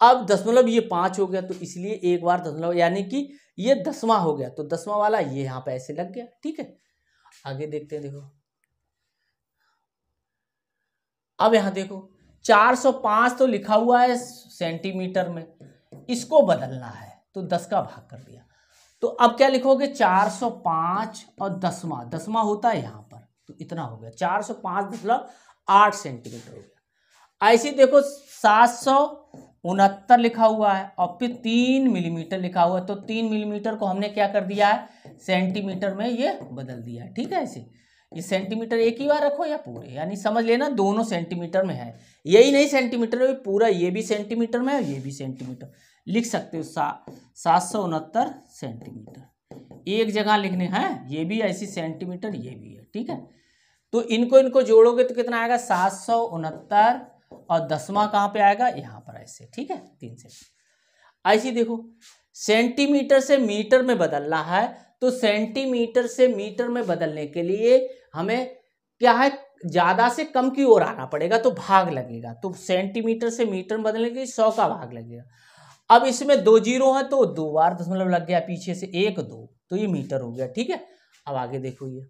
अब दशमलव ये 5 हो गया, तो इसलिए एक बार दशमलव, यानी कि ये 10वां हो गया, तो 10वां वाला ये यहाँ पे ऐसे लग गया। ठीक है, आगे देखते हैं। देखो अब यहाँ देखो 405 तो लिखा हुआ है सेंटीमीटर में, इसको बदलना है तो 10 का भाग कर दिया। तो अब क्या लिखोगे, 405 और 10वां होता है यहाँ पर, तो इतना हो गया 405.8 सेंटीमीटर हो गया। ऐसे देखो 769 लिखा हुआ है और फिर 3 मिलीमीटर लिखा हुआ है, तो 3 मिलीमीटर को हमने क्या कर दिया है, सेंटीमीटर में ये बदल दिया है। ठीक है, ऐसे ये सेंटीमीटर एक ही बार रखो या पूरे, यानी समझ लेना दोनों सेंटीमीटर में है, यही नहीं सेंटीमीटर में पूरा, ये भी सेंटीमीटर में है ये भी सेंटीमीटर, लिख सकते हो 769 सेंटीमीटर एक जगह लिखने हैं, ये भी ऐसी सेंटीमीटर ये भी है। ठीक है, तो इनको जोड़ोगे तो कितना आएगा 769 और 10वां कहाँ पे आएगा, यहाँ पर ऐसे। ठीक है, 3 से ऐसी देखो सेंटीमीटर से मीटर में बदलना है, तो सेंटीमीटर से मीटर में बदलने के लिए हमें क्या है, ज्यादा से कम की ओर आना पड़ेगा, तो भाग लगेगा। तो सेंटीमीटर से मीटर में बदलने के लिए 100 का भाग लगेगा। अब इसमें 2 0 है तो 2 बार दशमलव लग गया, पीछे से 1 2, तो ये मीटर हो गया। ठीक है, अब आगे देखो ये,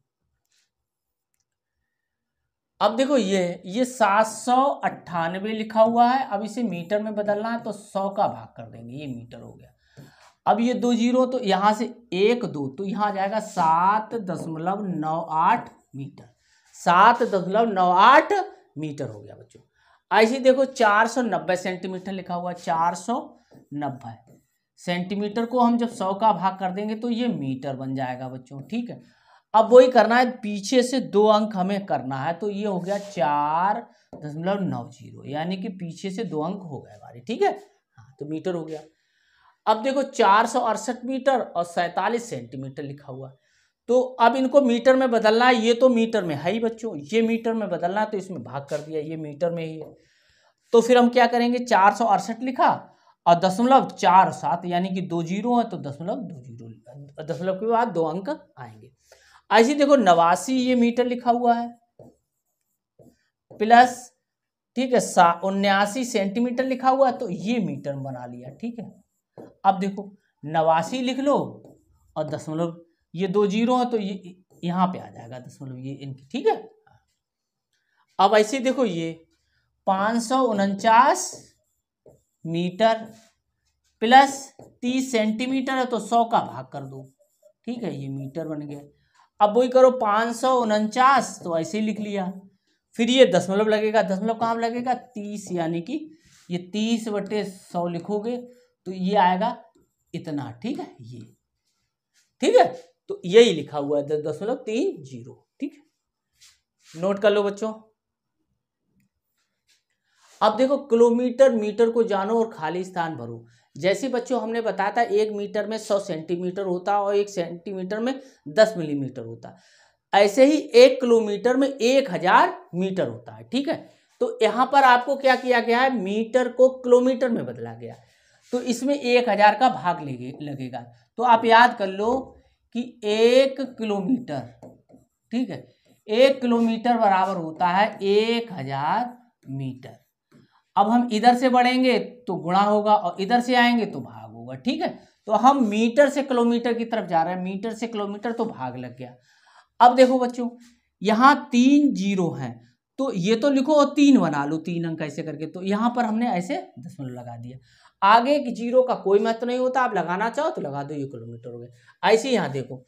अब देखो ये 798 लिखा हुआ है, अब इसे मीटर में बदलना है तो 100 का भाग कर देंगे, ये मीटर हो गया। अब ये 2 0 तो यहाँ से 1 2, तो यहाँ आ जाएगा 7.98 मीटर, 7.98 मीटर हो गया बच्चों। ऐसे देखो 490 सेंटीमीटर लिखा हुआ है, 490 सेंटीमीटर को हम जब 100 का भाग कर देंगे तो ये मीटर बन जाएगा बच्चों। ठीक है, अब वही करना है, पीछे से 2 अंक हमें करना है, तो ये हो गया 4.90, यानी कि पीछे से 2 अंक हो गए हमारे। ठीक है, हाँ, तो मीटर हो गया। अब देखो 468 मीटर और 47 सेंटीमीटर लिखा हुआ, तो अब इनको मीटर में बदलना है, ये तो मीटर में है ही बच्चों, ये मीटर में बदलना है तो इसमें भाग कर दिया, ये मीटर में ही है। तो फिर हम क्या करेंगे, 468 लिखा और 0.47, यानी कि 2 0 है तो 0.20, दशमलव के बाद 2 अंक आएंगे। ऐसे देखो 89 ये मीटर लिखा हुआ है प्लस, ठीक है, 79 सेंटीमीटर लिखा हुआ है, तो ये मीटर बना लिया। ठीक है, अब देखो 89 लिख लो और दशमलव, ये 2 0 है तो ये यहाँ पे आ जाएगा दशमलव, ये इनकी। ठीक है, अब ऐसे देखो ये 549 मीटर प्लस 30 सेंटीमीटर है, तो 100 का भाग कर दो। ठीक है, ये मीटर बन गया। अब वही करो 549, तो ऐसे ही लिख लिया, फिर ये दशमलव लगेगा, दशमलव कहाँ लगेगा, 30, यानी कि ये 30/100 लिखोगे तो ये आएगा इतना। ठीक है, ये ठीक है, तो यही लिखा हुआ है 10.30। ठीक है, नोट कर लो बच्चों। अब देखो किलोमीटर मीटर को जानो और खाली स्थान भरो। जैसे बच्चों हमने बताया था 1 मीटर में 100 सेंटीमीटर होता है और 1 सेंटीमीटर में 10 मिलीमीटर होता है, ऐसे ही 1 किलोमीटर में 1000 मीटर होता है। ठीक है, तो यहाँ पर आपको क्या किया गया है, मीटर को किलोमीटर में बदला गया, तो इसमें 1000 का भाग लगेगा। तो आप याद कर लो कि 1 किलोमीटर, ठीक है, 1 किलोमीटर बराबर होता है 1000 मीटर। अब हम इधर से बढ़ेंगे तो गुणा होगा और इधर से आएंगे तो भाग होगा। ठीक है, तो हम मीटर से किलोमीटर की तरफ जा रहे हैं, मीटर से किलोमीटर तो भाग लग गया। अब देखो बच्चों यहाँ 3 जीरो हैं, तो ये तो लिखो और 3 बना लो, 3 अंक ऐसे करके, तो यहाँ पर हमने ऐसे दशमलव लगा दिया। आगे की जीरो का कोई महत्व नहीं होता, आप लगाना चाहो तो लगा दो, ये किलोमीटर हो गया। ऐसे यहाँ देखो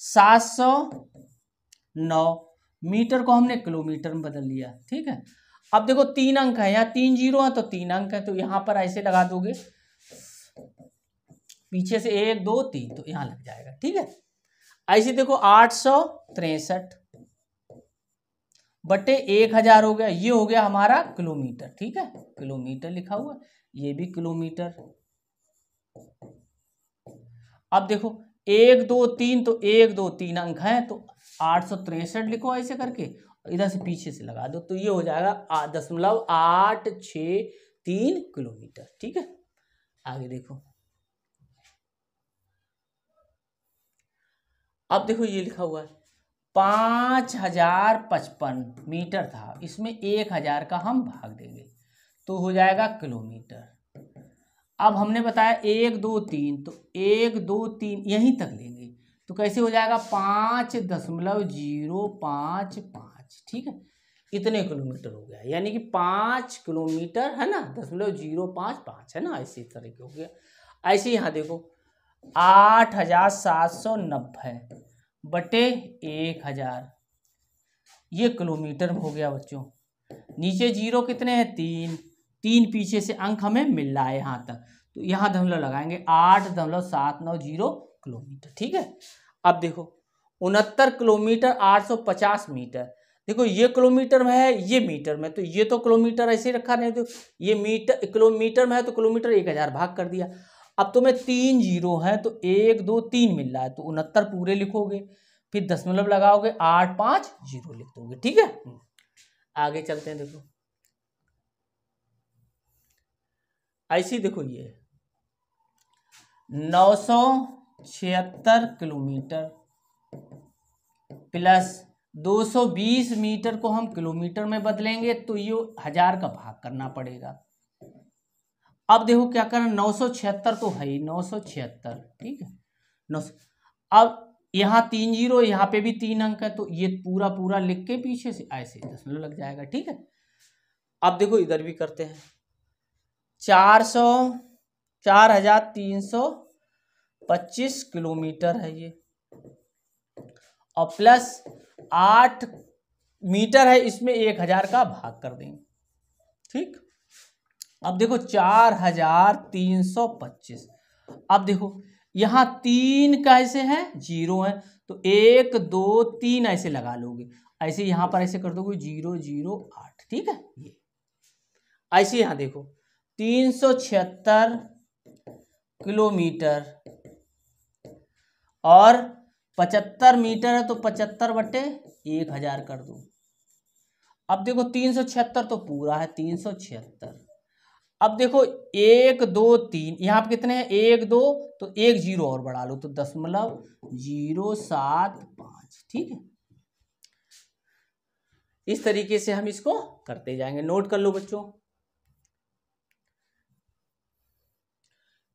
709 मीटर को हमने किलोमीटर में बदल लिया, ठीक है। अब देखो 3 अंक है, यहाँ 3 जीरो है तो 3 अंक है, तो यहाँ पर ऐसे लगा दोगे, पीछे से 1 2 3, तो यहाँ लग जाएगा, ठीक है। ऐसे देखो 863 बटे 1000 हो गया, ये हो गया हमारा किलोमीटर, ठीक है, किलोमीटर लिखा हुआ, ये भी किलोमीटर। अब देखो 1 2 3, तो 1 2 3 अंक है, तो 863 लिखो ऐसे करके, इधर से पीछे से लगा दो, तो ये हो जाएगा 0.863 किलोमीटर, ठीक है। आगे देखो, अब देखो ये लिखा हुआ है 5055 मीटर था, इसमें 1000 का हम भाग देंगे तो हो जाएगा किलोमीटर। अब हमने बताया 1 2 3, तो 1 2 3 यहीं तक लेंगे, तो कैसे हो जाएगा 5.055, ठीक है, इतने किलोमीटर हो गया, यानी कि 5 किलोमीटर है ना, 0.055 है ना, ऐसे तरीके हो गया। ऐसे यहाँ देखो 8790 बटे 1000, ये किलोमीटर में हो गया बच्चों। नीचे जीरो कितने हैं 3, 3 पीछे से अंक हमें मिल रहा है यहाँ तक, तो यहाँ दशमलव लगाएंगे 8.790 किलोमीटर, ठीक है। अब देखो 69 किलोमीटर 850 मीटर, देखो ये किलोमीटर में है, ये मीटर में, तो ये तो किलोमीटर ऐसे रखा नहीं, तो ये मीटर किलोमीटर में है, तो किलोमीटर 1000 भाग कर दिया। अब तुम्हें 3 जीरो है, तो 1 2 3 मिल रहा है, तो 69 पूरे लिखोगे, फिर दशमलव लगाओगे 850 लिख दोगे, ठीक है। आगे चलते हैं, देखो ऐसी देखो ये 976 किलोमीटर प्लस 220 मीटर को हम किलोमीटर में बदलेंगे, तो ये 1000 का भाग करना पड़ेगा। अब देखो क्या करना, 976 तो है ही, 976, ठीक है, 9। अब यहाँ 3 जीरो, यहाँ पे भी 3 अंक है, तो ये पूरा पूरा लिख के पीछे से ऐसे दशमलव लग जाएगा, ठीक है। अब देखो इधर भी करते हैं, 4325 किलोमीटर है ये, और प्लस 8 मीटर है, इसमें 1000 का भाग कर देंगे, ठीक। अब देखो 4325, अब देखो यहाँ 3 कैसे है, जीरो है, तो 1 2 3 ऐसे लगा लोगे, ऐसे यहाँ पर ऐसे कर दोगे 008, ठीक है। ये ऐसे यहाँ देखो 376 किलोमीटर और 75 मीटर है, तो 75 बटे 1000 कर दो। अब देखो 376 तो पूरा है, 376। अब देखो 1 2 3, यहाँ पे कितने हैं 1 2, तो 1 जीरो और बढ़ा लो, तो 0.075, ठीक है। इस तरीके से हम इसको करते जाएंगे, नोट कर लो बच्चों।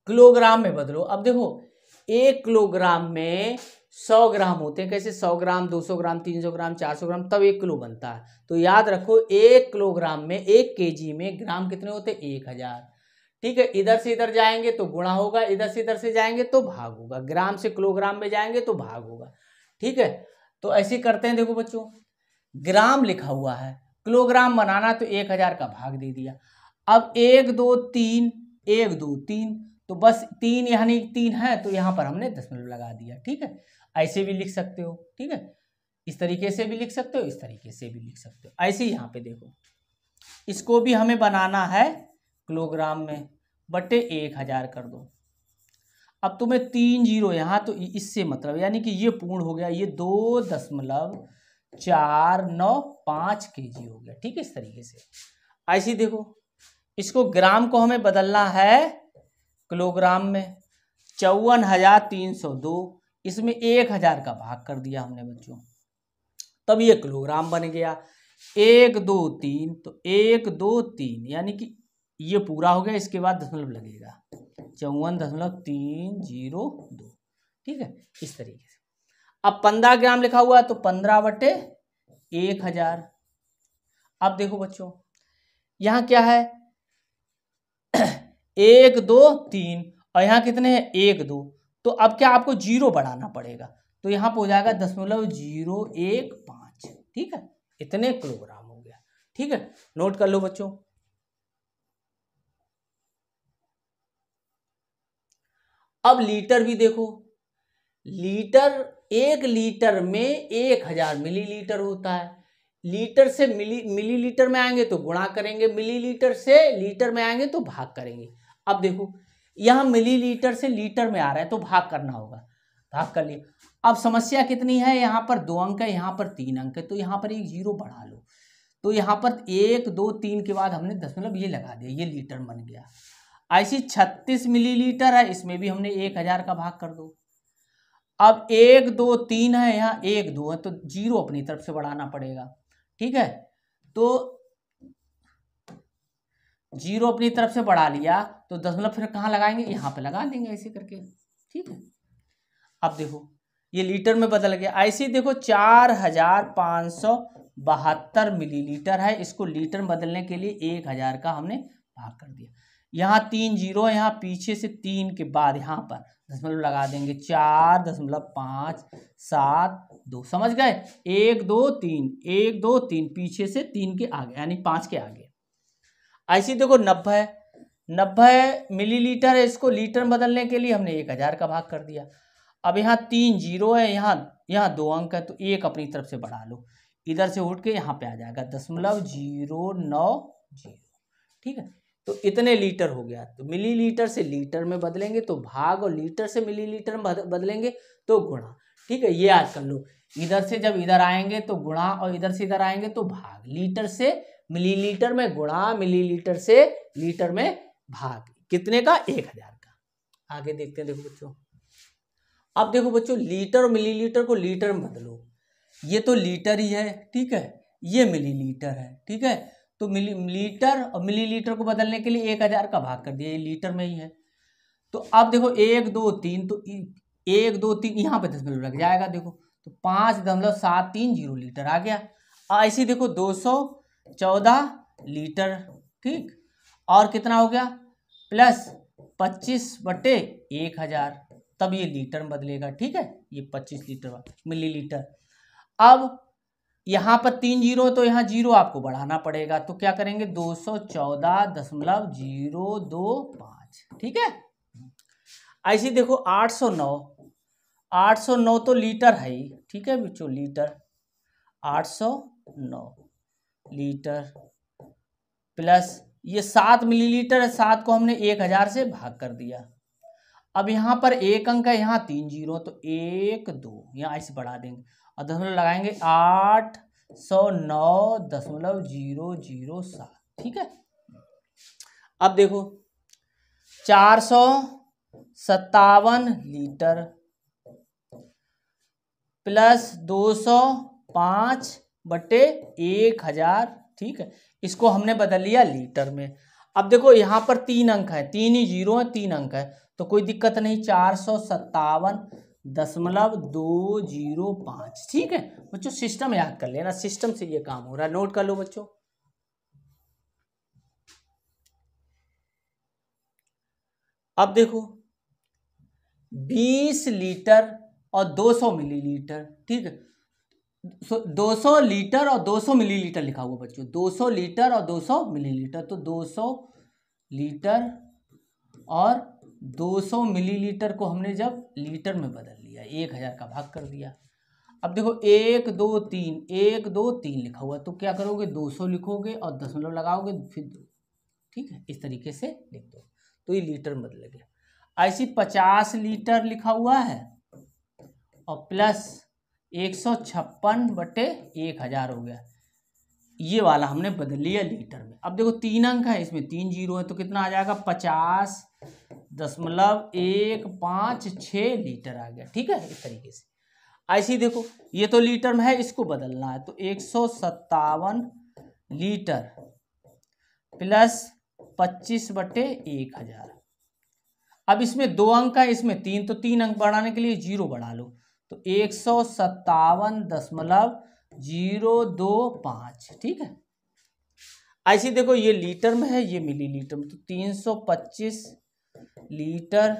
किलोग्राम में बदलो, अब देखो 1 किलोग्राम में 100 ग्राम होते हैं, कैसे 100 ग्राम 200 ग्राम 300 ग्राम 400 ग्राम, तब 1 किलो बनता है। तो याद रखो 1 किलोग्राम में 1 केजी में ग्राम कितने होते हैं 1000, ठीक है। इधर से इधर जाएंगे तो गुणा होगा, इधर से इधर से जाएंगे तो भाग होगा, ग्राम से किलोग्राम में जाएंगे तो भाग होगा, ठीक है। तो ऐसे करते हैं, देखो बच्चों ग्राम लिखा हुआ है, किलोग्राम बनाना तो 1000 का भाग दे दिया। अब 1 2 3 1 2 3, तो बस 3 यानी 3 है, तो यहाँ पर हमने दशमलव लगा दिया, ठीक है। ऐसे भी लिख सकते हो, ठीक है, इस तरीके से भी लिख सकते हो, इस तरीके से भी लिख सकते हो। ऐसे ही यहाँ पे देखो, इसको भी हमें बनाना है किलोग्राम में, बटे 1000 कर दो। अब तुम्हें 3 जीरो यहाँ, तो इससे मतलब यानी कि ये पूर्ण हो गया, ये 2.495 kg हो गया, ठीक है, इस तरीके से। ऐसे ही देखो इसको ग्राम को हमें बदलना है किलोग्राम में, 54,302, इसमें 1000 का भाग कर दिया हमने बच्चों, तब ये किलोग्राम बन गया। 1 2 3, तो 1 2 3 यानी कि ये पूरा हो गया, इसके बाद दशमलव लगेगा, 54.302। ठीक है, इस तरीके से। अब 15 ग्राम लिखा हुआ है तो 15/1000। अब देखो बच्चों यहाँ क्या है 1 2 3 और यहाँ कितने हैं 1 2, तो अब क्या आपको जीरो बढ़ाना पड़ेगा, तो यहाँ पे हो जाएगा 0.015। ठीक है, इतने किलोग्राम हो गया। ठीक है, नोट कर लो बच्चों। अब लीटर भी देखो, लीटर 1 लीटर में 1000 मिलीलीटर होता है। लीटर से मिलीलीटर में आएंगे तो गुणा करेंगे, मिलीलीटर से लीटर में आएंगे तो भाग करेंगे। अब देखो यहाँ मिलीलीटर से लीटर में आ रहा है तो भाग करना होगा, भाग कर लिया। अब समस्या कितनी है, यहाँ पर 2 अंक है, यहाँ पर 3 अंक है, तो यहाँ पर एक जीरो बढ़ा लो। तो यहाँ पर 1 2 3 के बाद हमने दशमलव ये लगा दिया, ये लीटर बन गया। ऐसी 36 मिलीलीटर है, इसमें भी हमने 1000 का भाग कर दो। अब 1 2 3 है, यहाँ 1 2 है, तो जीरो अपनी तरफ से बढ़ाना पड़ेगा। ठीक है, तो जीरो अपनी तरफ से बढ़ा लिया तो दशमलव फिर कहाँ लगाएंगे, यहाँ पे लगा देंगे ऐसे करके। ठीक है, अब देखो ये लीटर में बदल गया। ऐसे ही देखो 4572 मिलीलीटर है, इसको लीटर में बदलने के लिए 1000 का हमने भाग कर दिया। यहाँ 3 जीरो है, यहाँ पीछे से 3 के बाद यहाँ पर दशमलव लगा देंगे 4.572। समझ गए, 1 2 3 1 2 3 पीछे से 3 के आगे यानी 5 के आगे। ऐसे देखो 90 मिलीलीटर है, इसको लीटर में बदलने के लिए हमने 1000 का भाग कर दिया। अब यहाँ 3 जीरो है, यहाँ 2 अंक है, तो एक अपनी तरफ से बढ़ा लो, इधर से उठ के यहाँ पे आ जाएगा 0.090। ठीक है, तो इतने लीटर हो गया। तो मिलीलीटर से लीटर में बदलेंगे तो भाग, और लीटर से मिलीलीटर में बदलेंगे तो गुणा। ठीक है, ये याद कर लो, इधर से जब इधर आएंगे तो गुणा, और इधर से इधर आएंगे तो भाग। लीटर से मिलीलीटर में गुणा, मिलीलीटर से लीटर में भाग। कितने का, 1000 का। आगे देखते हैं, देखो बच्चों। अब देखो बच्चों, लीटर और मिलीलीटर को लीटर में बदलो। ये तो लीटर ही है, ठीक है, ये मिलीलीटर है। ठीक है, तो लीटर और मिलीलीटर को बदलने के लिए 1000 का भाग कर दिया, ये लीटर में ही है। तो अब देखो 1 2 3, तो 1 2 3 यहाँ पे दशमलव लग जाएगा। देखो तो 5.730 लीटर आ गया। ऐसे देखो 214 लीटर। ठीक, और कितना हो गया, प्लस 25/1000, तब ये लीटर में बदलेगा। ठीक है, ये 25 लीटर मिलीलीटर। अब यहाँ पर 3 जीरो, तो यहाँ जीरो आपको बढ़ाना पड़ेगा, तो क्या करेंगे 214.025। ठीक है, ऐसे देखो 809 तो लीटर है ही। ठीक है बच्चों, लीटर 809 लीटर प्लस ये 7 मिलीलीटर है, 7 को हमने 1000 से भाग कर दिया। अब यहाँ पर एक अंक है, यहाँ 3 जीरो, तो 1 2 यहाँ ऐसे बढ़ा देंगे और दशमलव लगाएंगे 809.007। ठीक है, अब देखो 457 लीटर प्लस 205/1000। ठीक है, इसको हमने बदल लिया लीटर में। अब देखो यहाँ पर 3 अंक है, 3 ही जीरो है, 3 अंक है, तो कोई दिक्कत नहीं, 457.205। ठीक है बच्चों, सिस्टम याद कर लेना, सिस्टम से ये काम हो रहा है, नोट कर लो बच्चों। अब देखो 20 लीटर और 200 मिलीलीटर। ठीक है, 200 लीटर और 200 मिलीलीटर लिखा हुआ बच्चों, 200 लीटर और 200 मिलीलीटर, तो 200 लीटर और 200 मिलीलीटर को हमने जब लीटर में बदल लिया, 1000 का भाग कर दिया। अब देखो 1 2 3 1 2 3 लिखा हुआ, तो क्या करोगे 200 लिखोगे और दशमलव लगाओगे फिर 2। ठीक है, इस तरीके से लिख दो, तो ये लीटर में बदल गया। ऐसी 50 लीटर लिखा हुआ है और प्लस 156/1000 हो गया, ये वाला हमने बदल लिया लीटर में। अब देखो 3 अंक है, इसमें 3 जीरो है, तो कितना आ जाएगा 50.156 लीटर आ गया। ठीक है, इस तरीके से। ऐसे ही देखो ये तो लीटर में है, इसको बदलना है, तो 157 लीटर प्लस 25/1000। अब इसमें 2 अंक है, इसमें 3, तो 3 अंक बढ़ाने के लिए 0 बढ़ा लो, तो 157.025, ठीक है। ऐसे देखो ये लीटर में है, ये मिलीलीटर में, तो 325 लीटर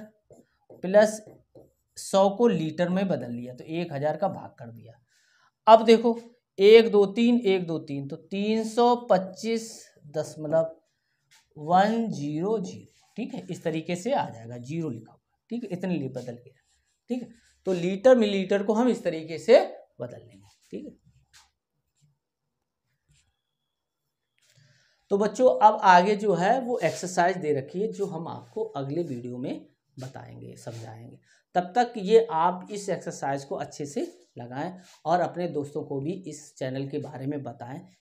प्लस 100 को लीटर में बदल लिया, तो 1000 का भाग कर दिया। अब देखो 1 2 3 1 2 3, तो 325.100, ठीक है। इस तरीके से आ जाएगा, 0 लिखा हुआ, ठीक है, इतने लिए बदल गया, ठीक है। तो लीटर मिलीलीटर को हम इस तरीके से बदल लेंगे, ठीक है। तो बच्चों अब आगे जो है वो एक्सरसाइज दे रखी है, जो हम आपको अगले वीडियो में बताएंगे, समझाएंगे। तब तक ये आप इस एक्सरसाइज को अच्छे से लगाएं और अपने दोस्तों को भी इस चैनल के बारे में बताएं